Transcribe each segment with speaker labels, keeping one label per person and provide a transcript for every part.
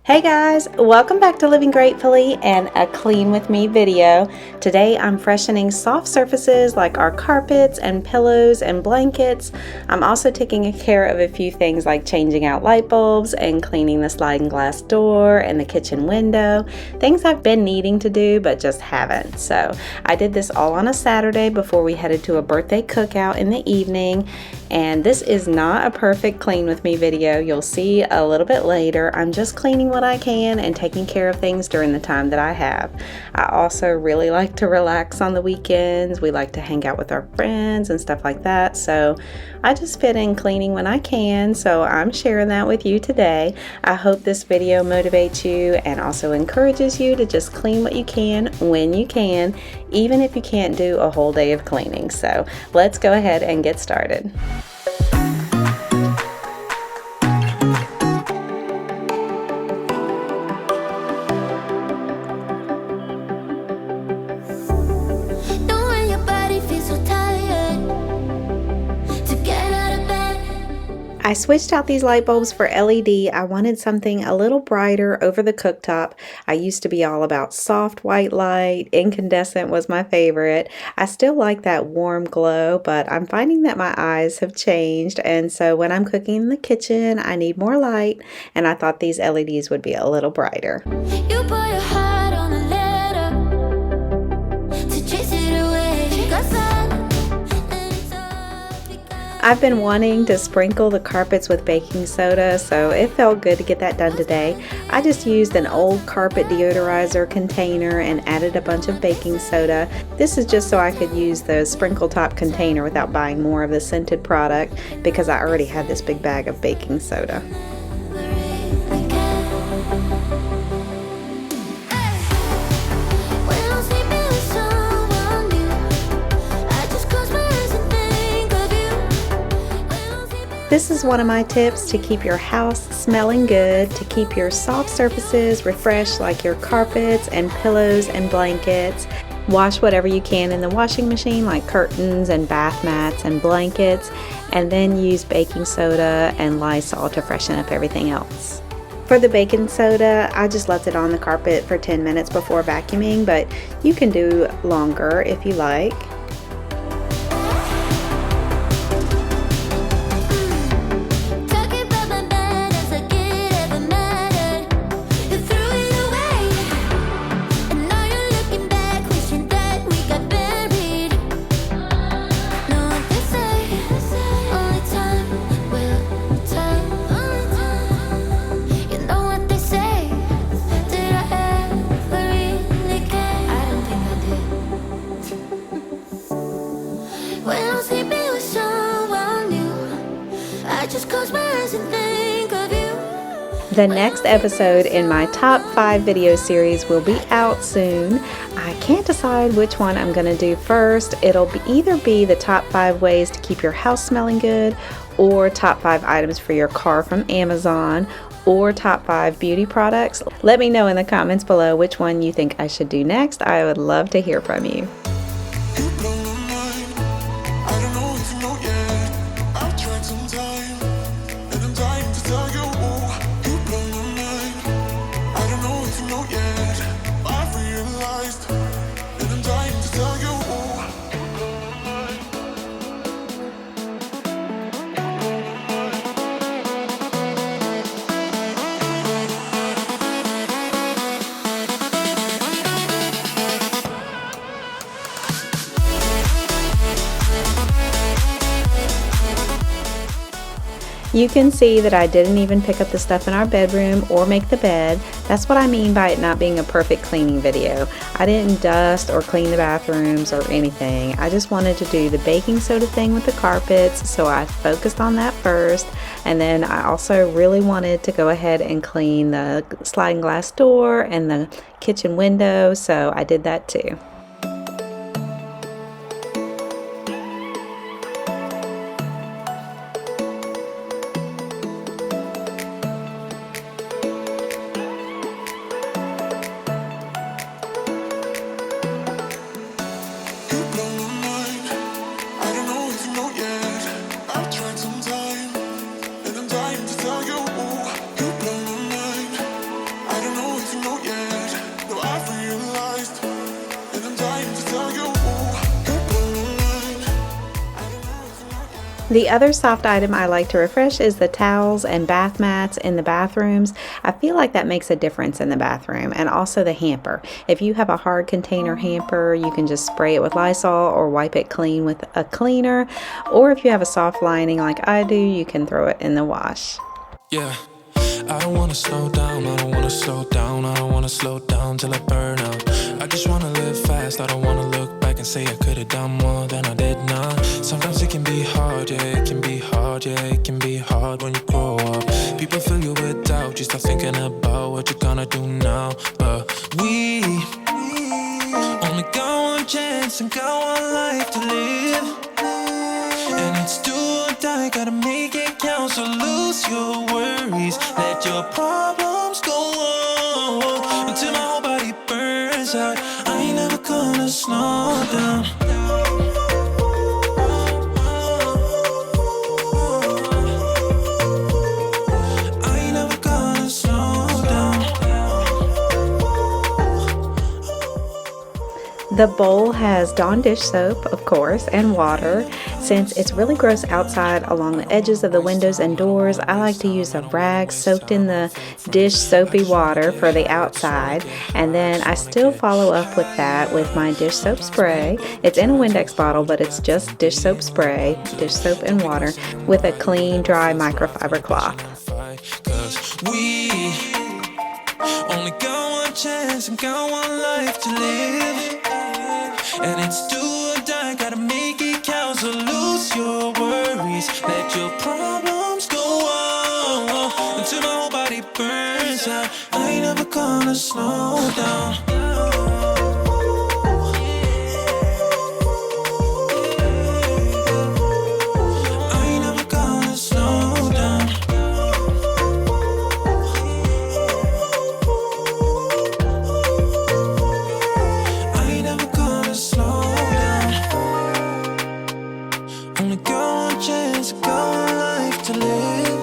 Speaker 1: Hey guys, welcome back to Living Gratefully and a Clean With Me video. Today I'm freshening soft surfaces like our carpets and pillows and blankets. I'm also taking care of a few things like changing out light bulbs and cleaning the sliding glass door and the kitchen window. Things I've been needing to do but just haven't. So I did this all on a Saturday before we headed to a birthday cookout in the evening. And this is not a perfect Clean With Me video. You'll see a little bit later. I'm just cleaning what I can and taking care of things during the time that I have. I also really like to relax on the weekends. We like to hang out with our friends and stuff like that. So I just fit in cleaning when I can. So I'm sharing that with you today. I hope this video motivates you and also encourages you to just clean what you can when you can, even if you can't do a whole day of cleaning. So let's go ahead and get started. I switched out these light bulbs for LED. I wanted something a little brighter over the cooktop. I used to be all about soft white light. Incandescent was my favorite. I still like that warm glow, but I'm finding that my eyes have changed. And so when I'm cooking in the kitchen, I need more light. And I thought these LEDs would be a little brighter. You put your heart on a letter to chase it away. I've been wanting to sprinkle the carpets with baking soda, so it felt good to get that done today. I just used an old carpet deodorizer container and added a bunch of baking soda. This is just so I could use the sprinkle top container without buying more of the scented product because I already had this big bag of baking soda. This is one of my tips to keep your house smelling good, to keep your soft surfaces refreshed like your carpets and pillows and blankets. Wash whatever you can in the washing machine like curtains and bath mats and blankets, and then use baking soda and Lysol to freshen up everything else. For the baking soda, I just left it on the carpet for 10 minutes before vacuuming, but you can do longer if you like. The next episode in my top 5 video series will be out soon. I can't decide which one I'm going to do first. It'll either be the top 5 ways to keep your house smelling good, or top 5 items for your car from Amazon, or top 5 beauty products. Let me know in the comments below which one you think I should do next. I would love to hear from you. You can see that I didn't even pick up the stuff in our bedroom or make the bed. That's what I mean by it not being a perfect cleaning video. I didn't dust or clean the bathrooms or anything. I just wanted to do the baking soda thing with the carpets, so I focused on that first. And then I also really wanted to go ahead and clean the sliding glass door and the kitchen window, so I did that too. The other soft item I like to refresh is the towels and bath mats in the bathrooms. I feel like that makes a difference in the bathroom, and also the hamper. If you have a hard container hamper, you can just spray it with Lysol or wipe it clean with a cleaner. Or if you have a soft lining like I do, you can throw it in the wash.
Speaker 2: Yeah, I don't wanna slow down, I don't wanna slow down, I don't wanna slow down till I burn out. I just wanna live fast, I don't wanna look back and say I could've done more than I did now. Sometimes it can be hard, yeah, it can be hard, yeah, it can be hard when you grow up. People fill you with doubt, you start thinking about what you're gonna do now. But we only got one chance and got one life to live. And it's do or die, gotta make it count. So lose your worries, let your problems go on until my whole body burns out. I ain't never gonna slow down. I ain't never gonna slow down.
Speaker 1: The bowl has Dawn dish soap, of course, and water. Since it's really gross outside along the edges of the windows and doors, I like to use a rag soaked in the dish soapy water for the outside, and then I still follow up with that with my dish soap spray. It's in a Windex bottle, but it's just dish soap spray, dish soap and water, with a clean, dry microfiber cloth.
Speaker 2: 'Cause we only got one chance and got one life to live. And it's do or die, gotta make it count. So lose your worries, let your problems go on until my whole body burns out. I ain't never gonna slow down. I ain't never gonna slow down. I ain't never gonna slow down. Only got one chance, got one life to live.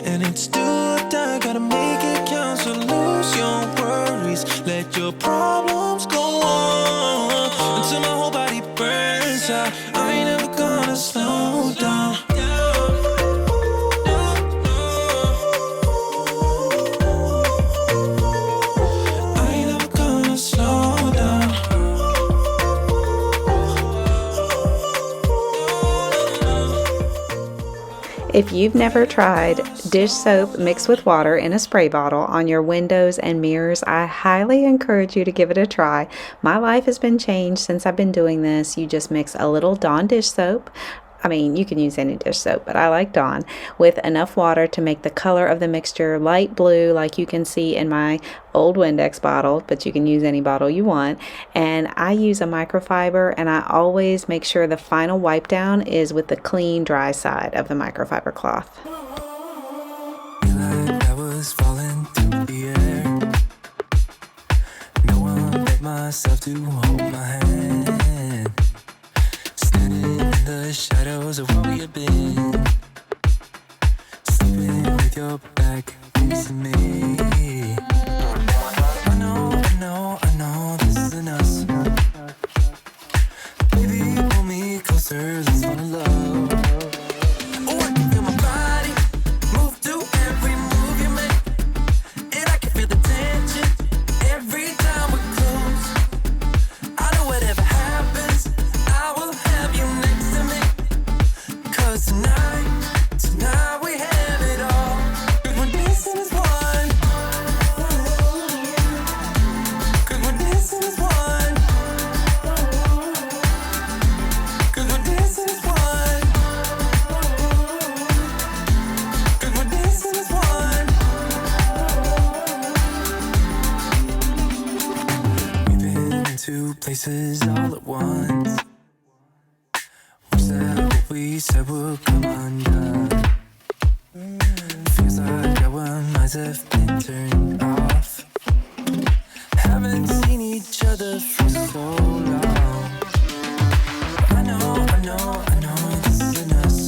Speaker 2: And it's do or die, gotta make it count. So lose your worries, let your problems go on until my whole body burns out. I ain't never gonna slow down. I ain't never gonna slow down.
Speaker 1: If you've never tried dish soap mixed with water in a spray bottle on your windows and mirrors, I highly encourage you to give it a try. My life has been changed since I've been doing this. You just mix a little Dawn dish soap. I mean, you can use any dish soap, but I like Dawn, with enough water to make the color of the mixture light blue, like you can see in my old Windex bottle, but you can use any bottle you want. And I use a microfiber, and I always make sure the final wipe down is with the clean, dry side of the microfiber cloth.
Speaker 3: Like I was falling through the air. No one but myself to hold my hand. Standing in the shadows of where we have been. Sleeping with your back facing me. I know this isn't us. Baby, pull me closer, let's fall in love. Oh, I can feel my body move to every move you make. And I can feel the tension every time we're close. I know whatever happens, I will have you next to me. 'Cause tonight we have it all. 'Cause we're dancing as one. 'Cause we're dancing as one. 'Cause we're dancing as one. 'Cause we're dancing as one. We've been into places all at once. What's that what we said would come undone? Feels like our minds have been turned off. Haven't seen each other for so long. I know this isn't us.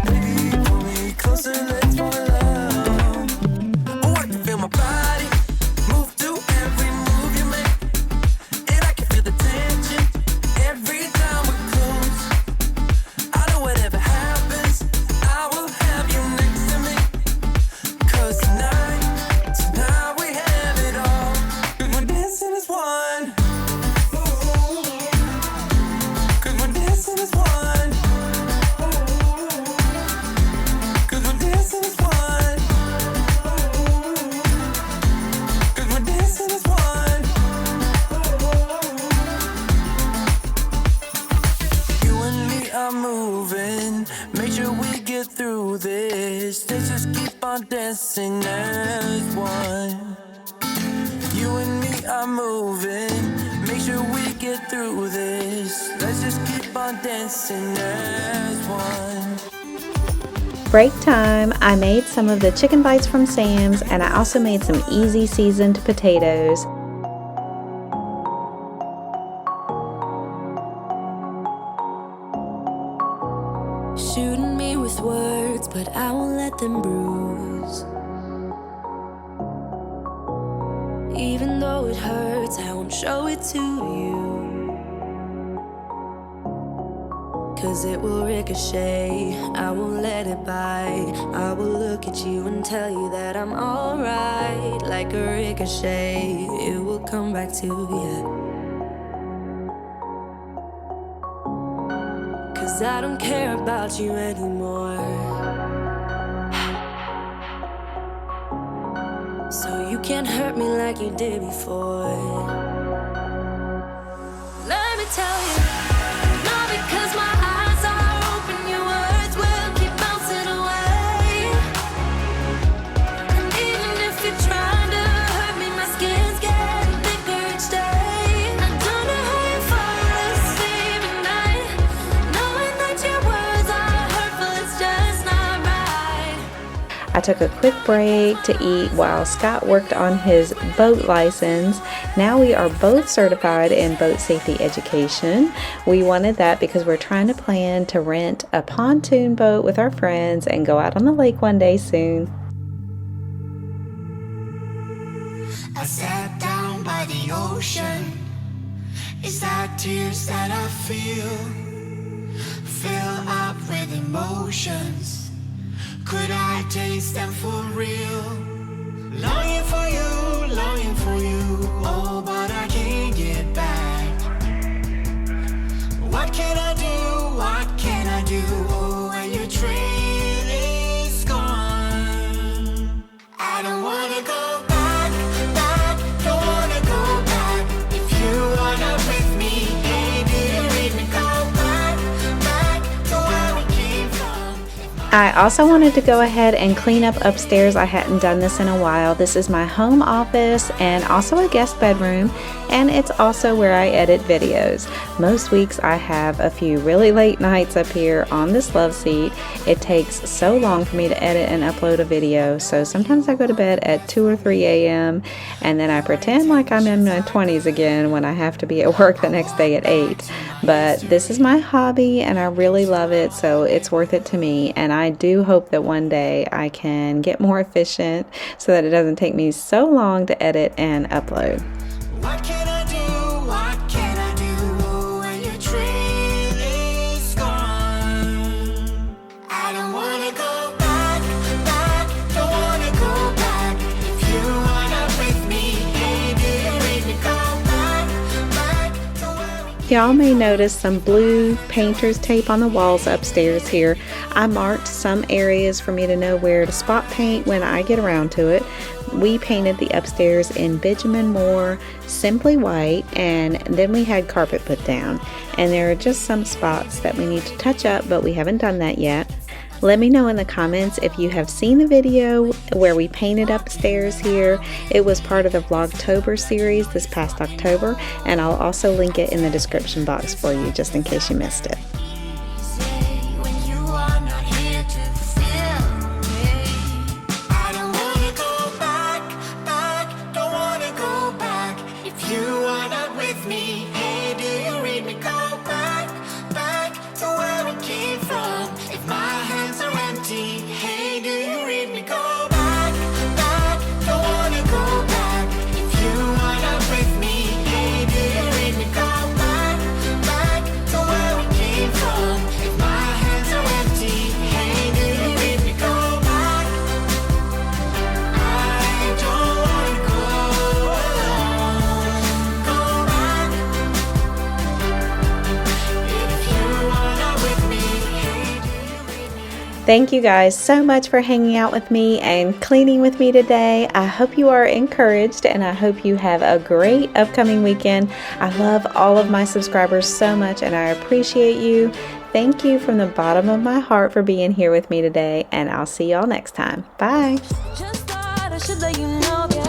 Speaker 3: Baby, pull me closer, let's fall in love. Oh, I can feel my body move to every move you make. And I can feel the tension every time we're close. as one. You and me are moving. Make sure we get through this. Let's just keep on dancing as one.
Speaker 1: Break time. I made some of the chicken bites from Sam's, and I also made some easy seasoned potatoes.
Speaker 4: Shooting me with words, but I won't let them bruise. Even though it hurts, I won't show it to you. 'Cause it will ricochet, I won't let it bite. I will look at you and tell you that I'm alright. Like a ricochet, it will come back to you. 'Cause I don't care about you anymore. So you can't hurt me like you did before. Let me tell you, not because my eyes are open, your words will keep bouncing away. And even if you're trying to hurt me, my skin's getting thicker each day. I don't know how you fall asleep at night, knowing that your words are hurtful, it's just not right.
Speaker 1: I took a quick break to eat while Scott worked on his boat license. Now we are both certified in boat safety education. We wanted that because we're trying to plan to rent a pontoon boat with our friends and go out on the lake one day soon.
Speaker 5: I sat down by the ocean. Is that tears that I feel? Fill up with emotions. Could I taste them for real? Longing for you, oh, but I can't get back. What can I do, oh, when your train is gone? I don't wanna go back, don't wanna go back. If you are not with me, hey, do you read me? Go back to where we came from.
Speaker 1: I also wanted to go ahead and clean up upstairs. I hadn't done this in a while. This is my home office and also a guest bedroom, and it's also where I edit videos. Most weeks I have a few really late nights up here on this love seat. It takes so long for me to edit and upload a video, so sometimes I go to bed at 2 or 3 a.m. and then I pretend like I'm in my 20s again when I have to be at work the next day at 8. But this is my hobby and I really love it, so it's worth it to me, and I do hope that one day I can get more efficient so that it doesn't take me so long to edit and upload.
Speaker 5: What can I do, oh, when your train is gone? I don't wanna go back, don't wanna go back. If you are not with me, hey, do you read me? Go back to where we
Speaker 1: Y'all may notice some blue painter's tape on the walls upstairs here. I marked some areas for me to know where to spot paint when I get around to it. We painted the upstairs in bitumen moor, simply white, and then we had carpet put down. And there are just some spots that we need to touch up, but we haven't done that yet. Let me know in the comments if you have seen the video where we painted upstairs here. It was part of the Vlogtober series this past October, and I'll also link it in the description box for you just in case you missed it.
Speaker 5: say when you are not here to feel me. I don't wanna go back, don't wanna go back. If you are not with me, hey, do you read me? Go back to where we came from. If my hands are empty, hey, do you read me? Go back, don't wanna go back. If you are not with me, hey, do you read me? Go back to where we came from. If my hands are empty, hey, do you read me? Go back. I don't wanna go alone. Go back. If you are not with me, hey, do you read me?
Speaker 1: Thank you guys so much for hanging out with me and cleaning with me today. I hope you are encouraged and I hope you have a great upcoming weekend. I love all of my subscribers so much and I appreciate you. Thank you from the bottom of my heart for being here with me today, and I'll see y'all next time. Bye.
Speaker 4: Just thought should let you know that